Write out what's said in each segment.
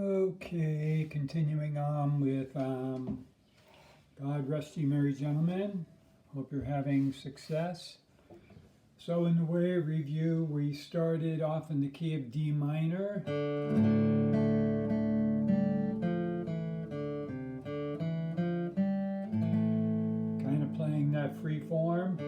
Okay, continuing on with God Rest Ye Merry Gentlemen. Hope you're having success. So in the way of review, we started off in the key of D minor. Kind of playing that free form.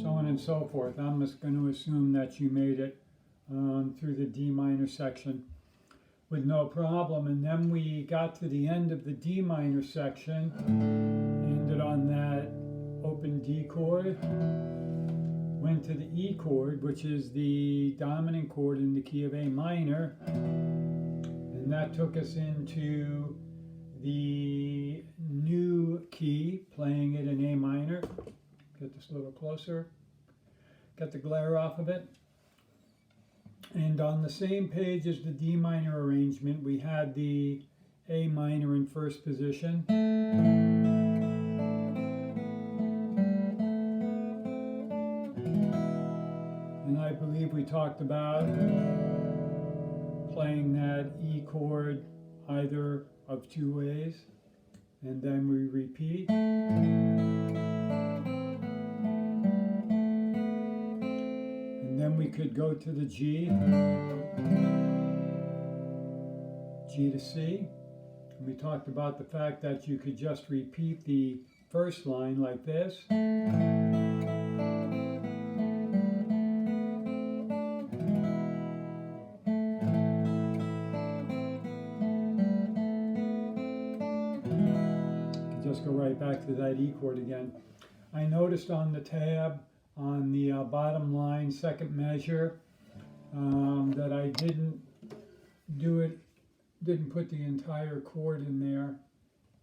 So on and so forth. I'm just going to assume that you made it through the D minor section with no problem. And then we got to the end of the D minor section, ended on that open D chord, went to the E chord, which is the dominant chord in the key of A minor, and that took us into the new key, playing it in A minor. Get this a little closer, get the glare off of it. And on the same page as the D minor arrangement, we had the A minor in first position. And I believe we talked about playing that E chord either of two ways, and then we repeat. Then we could go to the G to C. And we talked about the fact that you could just repeat the first line like this. You could just go right back to that E chord again. I noticed on the tab on the bottom line, second measure, that I didn't put the entire chord in there.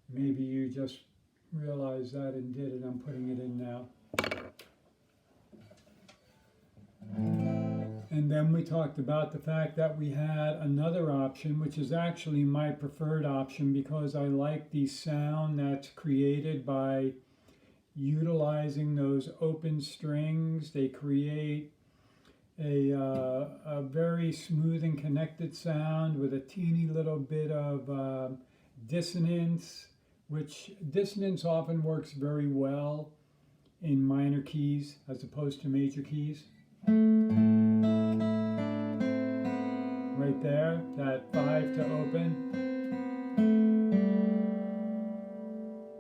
Maybe you just realized that and did it. I'm putting it in now. And then we talked about the fact that we had another option, which is actually my preferred option because I like the sound that's created by utilizing those open strings. They create a very smooth and connected sound with a teeny little bit of dissonance, which dissonance often works very well in minor keys as opposed to major keys. Right there, that 5 to open.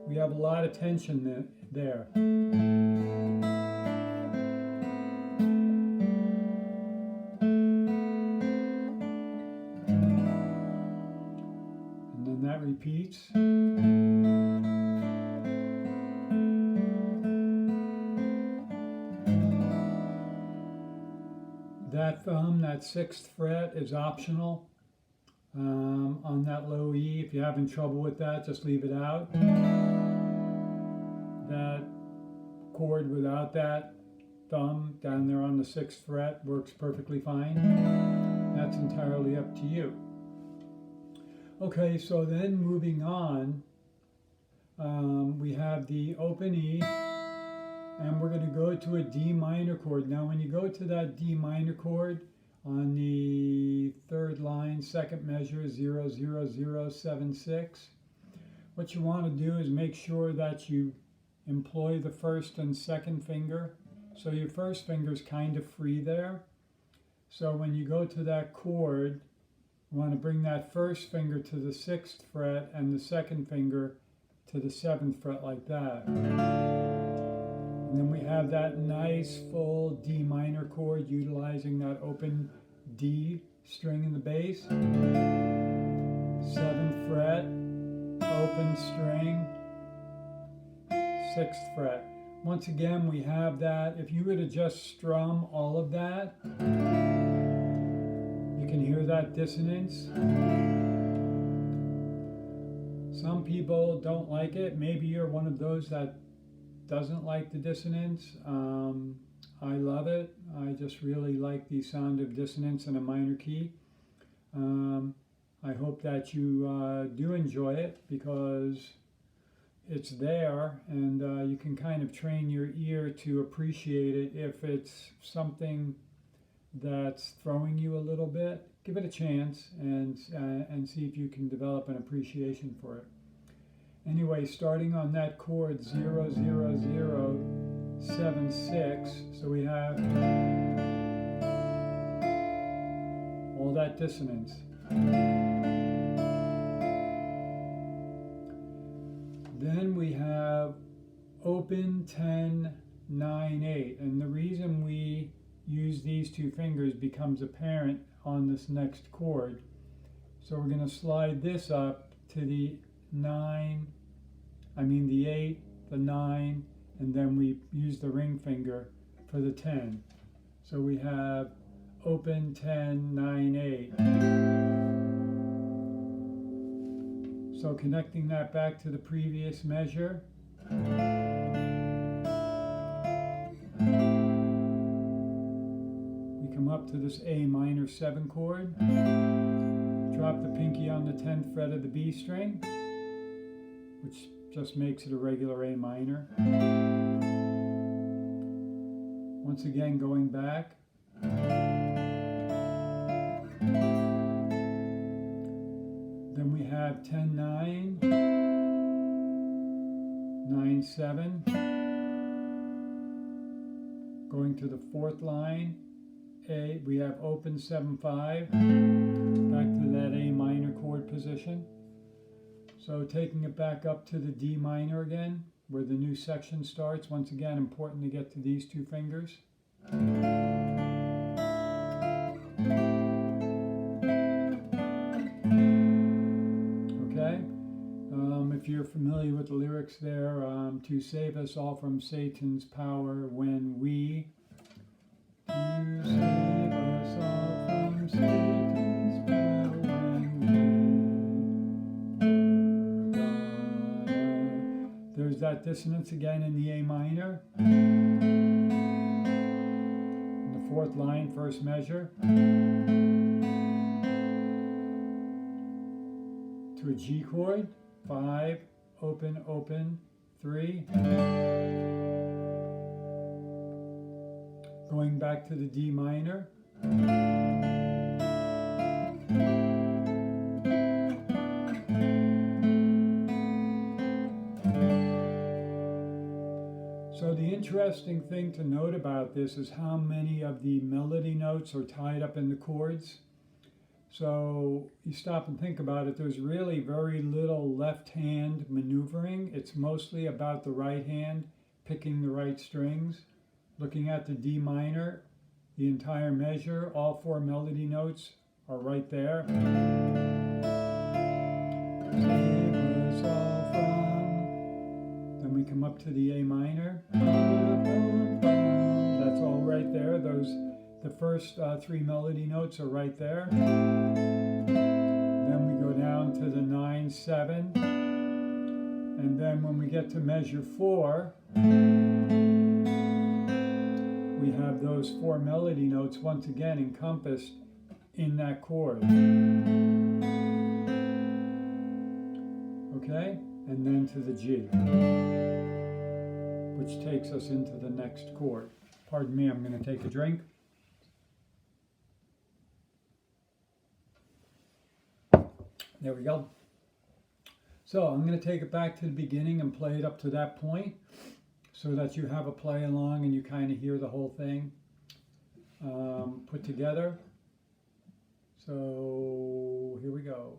We have a lot of tension there. And then that repeats. That thumb, that 6th fret, is optional on that low E. If you're having trouble with that, just leave it out. That chord without that thumb down there on the 6th fret works perfectly fine. That's entirely up to you. Okay, so then moving on, we have the open E, and we're going to go to a D minor chord. Now when you go to that D minor chord on the third line, second measure, 0, 0, 0, 7, 6, what you want to do is make sure that you employ the first and second finger. So your first finger is kind of free there. So when you go to that chord, you want to bring that first finger to the 6th fret and the second finger to the 7th fret like that. And then we have that nice full D minor chord utilizing that open D string in the bass. 7th fret, open string, 6th fret. Once again, we have that. If you were to just strum all of that, you can hear that dissonance. Some people don't like it. Maybe you're one of those that doesn't like the dissonance. I love it. I just really like the sound of dissonance in a minor key. I hope that you do enjoy it because it's there, and you can kind of train your ear to appreciate it if it's something that's throwing you a little bit, give it a chance and see if you can develop an appreciation for it. Anyway, starting on that chord 0, 0, 0, 7, 6, so we have all that dissonance. Then we have open 10, 9, 8, and the reason we use these two fingers becomes apparent on this next chord. So we're going to slide this up to the 8, the 9, and then we use the ring finger for the 10. So we have open 10, 9, 8. So connecting that back to the previous measure. We come up to this A minor 7 chord. Drop the pinky on the 10th fret of the B string, which just makes it a regular A minor. Once again, going back. Then we have 10, 9, 9, 7. Going to the 4th line, A, we have open 7, 5. Back to that A minor chord position. So taking it back up to the D minor again, where the new section starts. Once again, important to get to these two fingers. Okay, if you're familiar with the lyrics there, to save us all from Satan's power when we, to save us all from Satan's power when we, there's that dissonance again in the A minor. In the 4th line, first measure. To a G chord, 5, open, open, 3. Going back to the D minor. So the interesting thing to note about this is how many of the melody notes are tied up in the chords. So you stop and think about it, there's really very little left hand maneuvering. It's mostly about the right hand picking the right strings. Looking at the D minor, the entire measure, all 4 melody notes are right there. Save us all from. Then we come up to the A minor. That's all right there. The first 3 melody notes are right there. Then we go down to the 9, 7. And then when we get to measure 4, we have those 4 melody notes once again encompassed in that chord. Okay? And then to the G, which takes us into the next chord. Pardon me, I'm going to take a drink. There we go. So I'm going to take it back to the beginning and play it up to that point so that you have a play along and you kind of hear the whole thing put together. So here we go.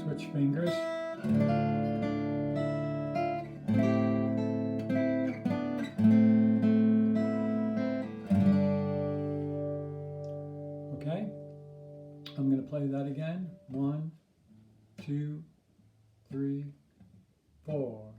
Switch fingers. Okay, I'm going to play that again. 1, 2, 3, 4.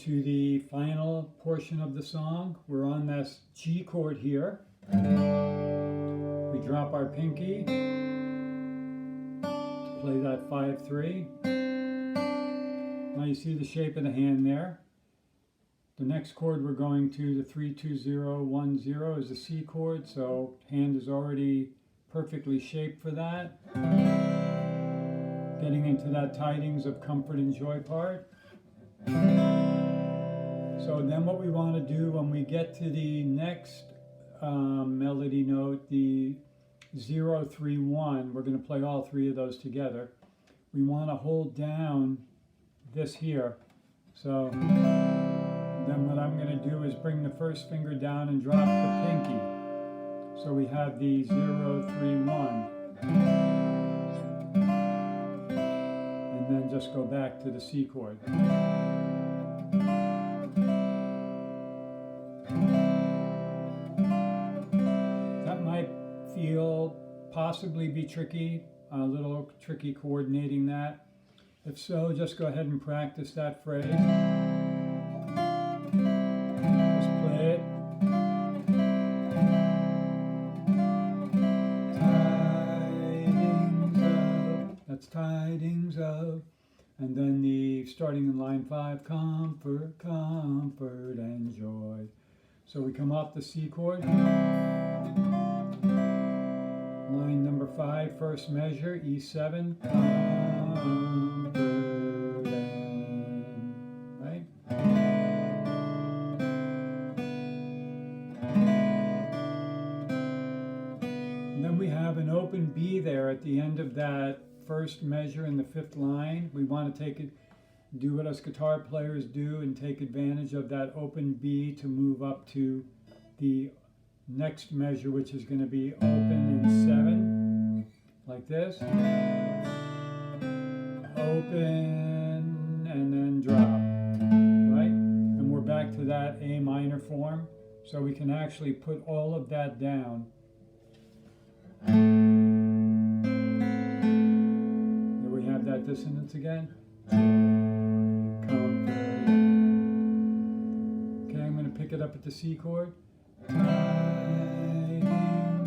to the final portion of the song. We're on this G chord here. We drop our pinky to play that 5-3. Now you see the shape of the hand there. The next chord we're going to, the 3-2-0-1-0, is a C chord, so hand is already perfectly shaped for that. Getting into that tidings of comfort and joy part. So then what we want to do when we get to the next melody note, the 0-3-1, we're going to play all three of those together. We want to hold down this here. So then what I'm going to do is bring the first finger down and drop the pinky. So we have the 0-3-1. And then just go back to the C chord. That might possibly be tricky, a little tricky coordinating that. If so, just go ahead and practice that phrase. Just play it. Tidings of, that's tidings of. And then the starting in line 5, comfort, comfort and joy. So we come off the C chord. Line number 5, first measure, E7, comfort and, right? And then we have an open B there at the end of that first measure in the 5th line. We want to take it, do what us guitar players do and take advantage of that open B to move up to the next measure, which is going to be open in 7, like this. Open and then drop, right? And we're back to that A minor form, so we can actually put all of that down. There we have that dissonance again. Comfort. Okay, I'm going to pick it up at the C chord. Tidings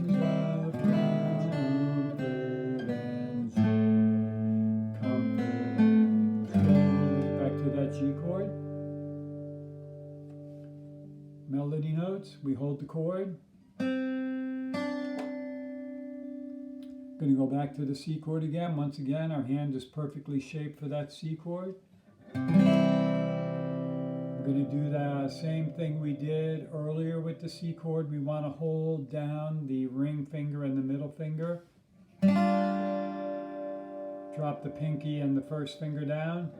of comfort and joy, comfort and joy. Back to that G chord. Melody notes, we hold the chord. Going to go back to the C chord again. Once again, our hand is perfectly shaped for that C chord. We're going to do the same thing we did earlier with the C chord. We want to hold down the ring finger and the middle finger. Drop the pinky and the first finger down.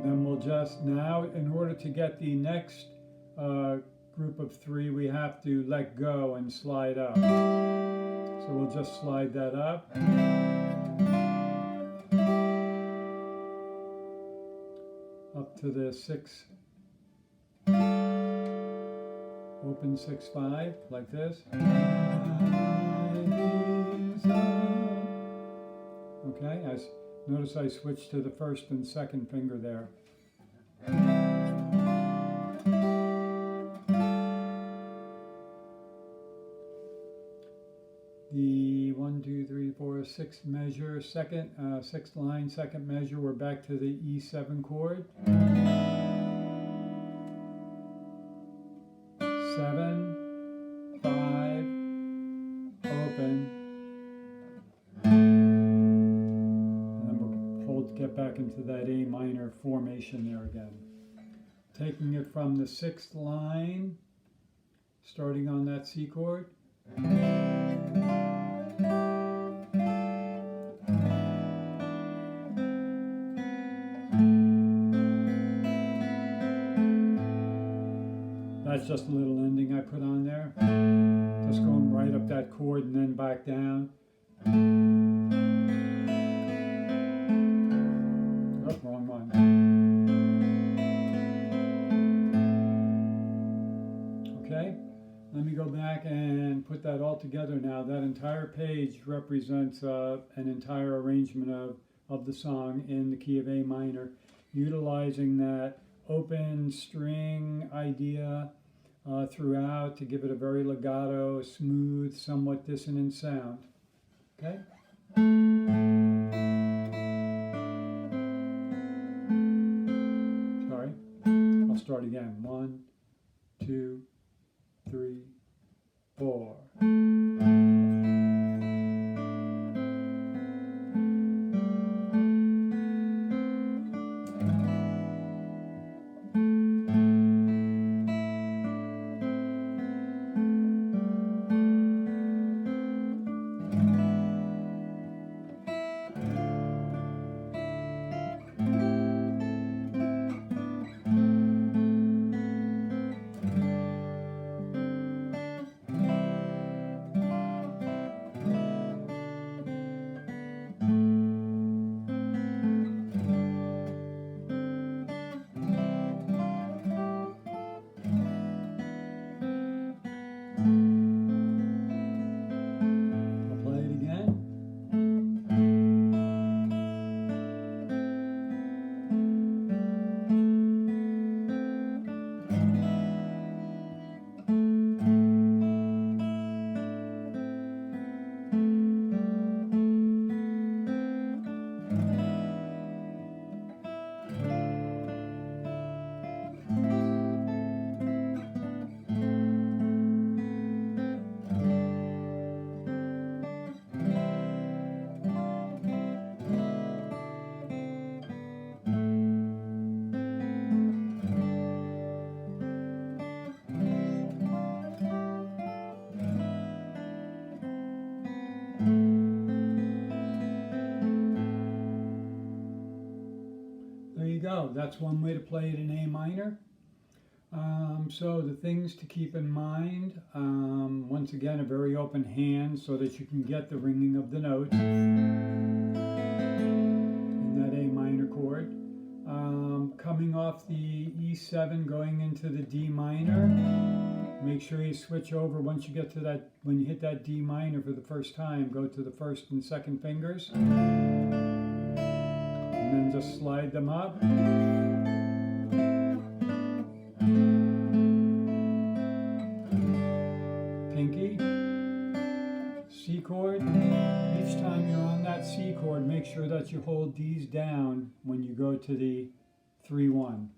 Then we'll just now, in order to get the next group of 3, we have to let go and slide up. So we'll just slide that up. Up to the 6, open 6-5, like this. Okay, notice I switched to the first and second finger there. The 1, 2, 3, 4, 6th measure, second, 6th line, second measure, we're back to the E7 chord. 7, 5, open. And then we'll get back into that A minor formation there again. Taking it from the 6th line, starting on that C chord. That's just a little ending I put on there. Just going right up that chord and then back down. Oh, wrong one. Okay, let me go back and put that all together now. That entire page represents an entire arrangement of the song in the key of A minor. utilizing that open string idea throughout to give it a very legato, smooth, somewhat dissonant sound. Okay? Sorry. I'll start again. 1, 2, 3, 4. There you go. That's one way to play it in A minor. So the things to keep in mind, once again, a very open hand so that you can get the ringing of the notes in that A minor chord. Coming off the E7, going into the D minor, make sure you switch over once you get to that, when you hit that D minor for the first time, go to the first and second fingers. And then just slide them up. Pinky, C chord. Each time you're on that C chord, make sure that you hold these down when you go to the 3-1.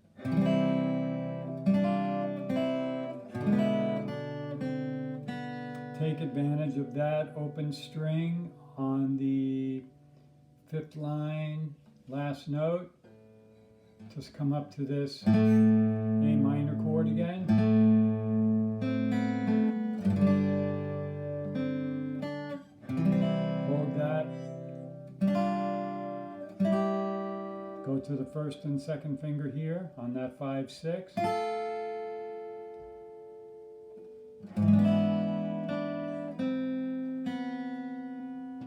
Take advantage of that open string on the 5th line, last note. Just come up to this A minor chord again. Hold that. Go to the first and second finger here on that 5-6.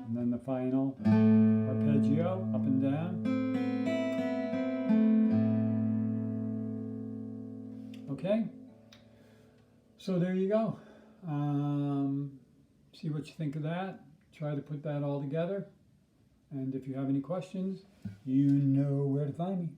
And then the final arpeggio, up and down. Okay, so there you go. See what you think of that. Try to put that all together. And if you have any questions, you know where to find me.